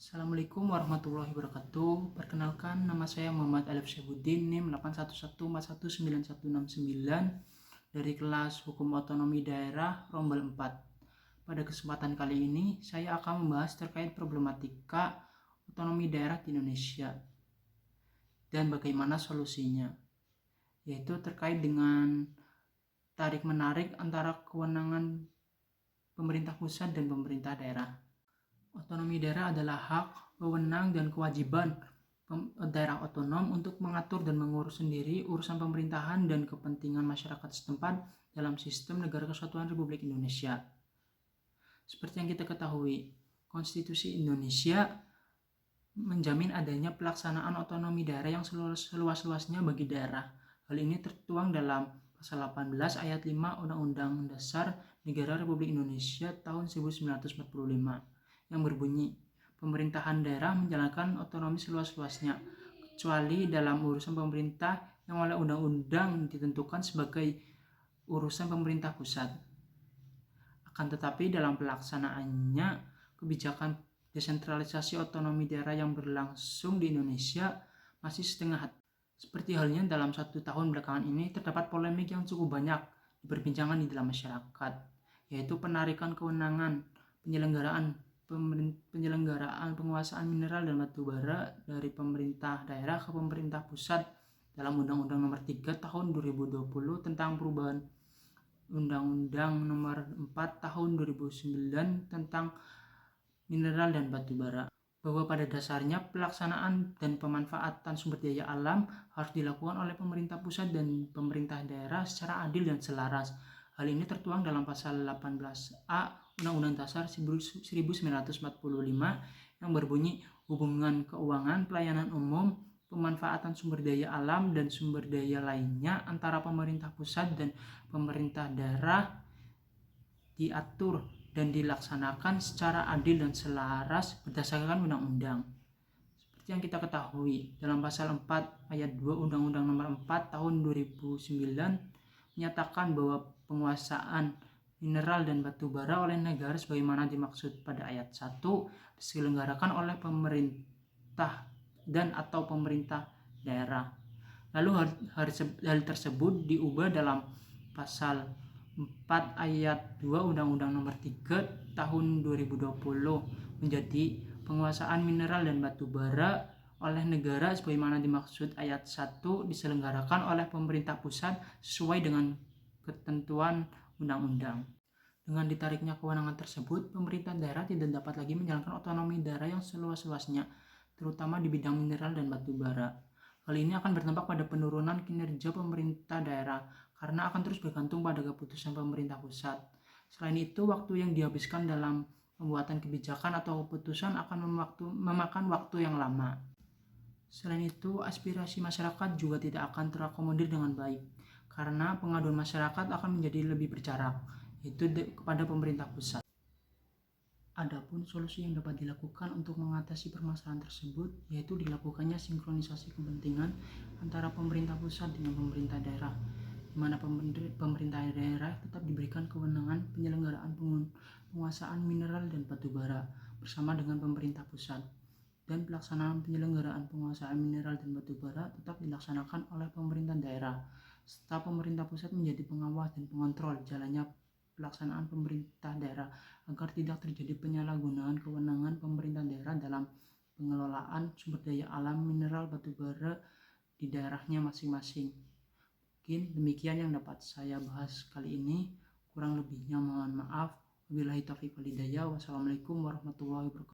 Assalamualaikum warahmatullahi wabarakatuh. Perkenalkan, nama saya Muhammad Alif Syahbuddin, NIM 811419169 dari kelas Hukum Otonomi Daerah Rombel 4. Pada kesempatan kali ini, saya akan membahas terkait problematika otonomi daerah di Indonesia dan bagaimana solusinya, yaitu terkait dengan tarik-menarik antara kewenangan pemerintah pusat dan pemerintah daerah. Otonomi daerah adalah hak, wewenang, dan kewajiban daerah otonom untuk mengatur dan mengurus sendiri urusan pemerintahan dan kepentingan masyarakat setempat dalam sistem Negara Kesatuan Republik Indonesia. Seperti yang kita ketahui, Konstitusi Indonesia menjamin adanya pelaksanaan otonomi daerah yang seluas-luasnya bagi daerah. Hal ini tertuang dalam Pasal 18 ayat 5 Undang-Undang Dasar Negara Republik Indonesia tahun 1945 yang berbunyi, pemerintahan daerah menjalankan otonomi seluas-luasnya, kecuali dalam urusan pemerintah yang oleh undang-undang ditentukan sebagai urusan pemerintah pusat. Akan tetapi dalam pelaksanaannya, kebijakan desentralisasi otonomi daerah yang berlangsung di Indonesia masih setengah hati. Seperti halnya dalam 1 tahun belakangan ini terdapat polemik yang cukup banyak diperbincangkan di dalam masyarakat, yaitu penarikan kewenangan penyelenggaraan penguasaan mineral dan batu bara dari pemerintah daerah ke pemerintah pusat dalam Undang-Undang Nomor 3 Tahun 2020 tentang perubahan Undang-Undang Nomor 4 Tahun 2009 tentang mineral dan batu bara, bahwa pada dasarnya pelaksanaan dan pemanfaatan sumber daya alam harus dilakukan oleh pemerintah pusat dan pemerintah daerah secara adil dan selaras. Hal ini tertuang dalam Pasal 18A Undang-Undang Dasar 1945 yang berbunyi, hubungan keuangan, pelayanan umum, pemanfaatan sumber daya alam dan sumber daya lainnya antara pemerintah pusat dan pemerintah daerah diatur dan dilaksanakan secara adil dan selaras berdasarkan undang-undang. Seperti yang kita ketahui, dalam Pasal 4 ayat 2 Undang-Undang Nomor 4 Tahun 2009 menyatakan bahwa penguasaan mineral dan batu bara oleh negara sebagaimana dimaksud pada ayat 1 diselenggarakan oleh pemerintah dan atau pemerintah daerah. Lalu hal tersebut diubah dalam Pasal 4 ayat 2 Undang-Undang Nomor 3 Tahun 2020 menjadi penguasaan mineral dan batu bara oleh negara sebagaimana dimaksud ayat 1 diselenggarakan oleh pemerintah pusat sesuai dengan ketentuan undang-undang. Dengan ditariknya kewenangan tersebut, pemerintah daerah tidak dapat lagi menjalankan otonomi daerah yang seluas-luasnya, terutama di bidang mineral dan batu bara. Hal ini akan berdampak pada penurunan kinerja pemerintah daerah karena akan terus bergantung pada keputusan pemerintah pusat. Selain itu, waktu yang dihabiskan dalam pembuatan kebijakan atau keputusan akan memakan waktu yang lama. Selain itu, aspirasi masyarakat juga tidak akan terakomodir dengan baik karena pengaduan masyarakat akan menjadi lebih berjarak, yaitu kepada pemerintah pusat. Adapun solusi yang dapat dilakukan untuk mengatasi permasalahan tersebut yaitu dilakukannya sinkronisasi kepentingan antara pemerintah pusat dengan pemerintah daerah, di mana pemerintah daerah tetap diberikan kewenangan penyelenggaraan penguasaan mineral dan batu bara bersama dengan pemerintah pusat, dan pelaksanaan penyelenggaraan penguasaan mineral dan batu bara tetap dilaksanakan oleh pemerintah daerah, serta pemerintah pusat menjadi pengawas dan pengontrol jalannya pelaksanaan pemerintah daerah agar tidak terjadi penyalahgunaan kewenangan pemerintah daerah dalam pengelolaan sumber daya alam mineral batu bara di daerahnya masing-masing. Mungkin demikian yang dapat saya bahas kali ini. Kurang lebihnya mohon maaf. Wabillahi taufiq wal hidayah. Wassalamualaikum warahmatullahi wabarakatuh.